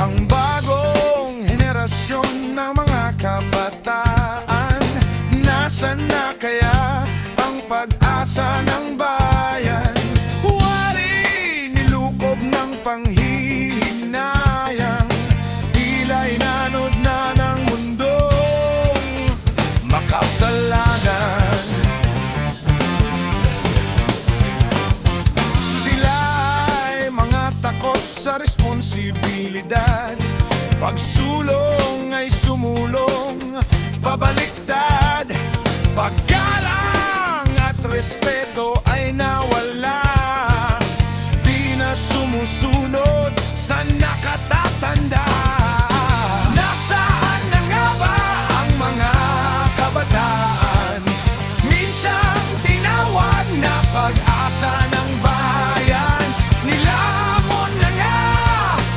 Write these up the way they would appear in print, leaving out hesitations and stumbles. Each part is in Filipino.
Ang bagong henerasyon ng mga kabataan, nasan na kaya ang pag-asa ng bayan? Wari nilukob ng panghihinayang, tila inanod na ng mundong makasalanan. Sila ay mga takot sa responsibilidad, pagsulong ay sumulong, pabaliktad, paggalang at respeto ay nawala. Di na sumusunod sa nakatatanda. Nasaan na nga ba ang mga kabataan? Minsan tinawag na pag-asa ng bayan. Nilamon na nga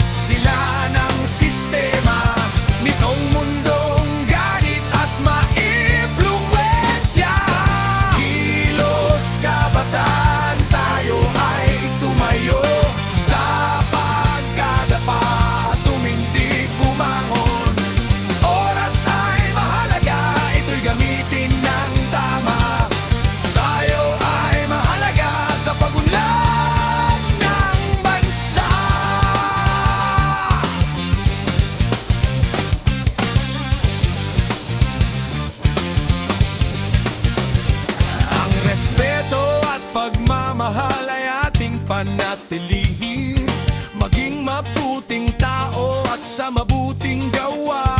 sila ng sistema nitong mundong ganit at maimpluwensya. Kilos kabataan, tayo ay tumayo sa pagkadapa, tumindig, bumangon. Oras ay mahalaga, ito'y gamitin ng tama. Tayo ay mahalaga sa pagunlad ng bansa. Ang respeto at pagmamahal ay ating panatilihin, maging mabuting tao at sa mabuting gawa.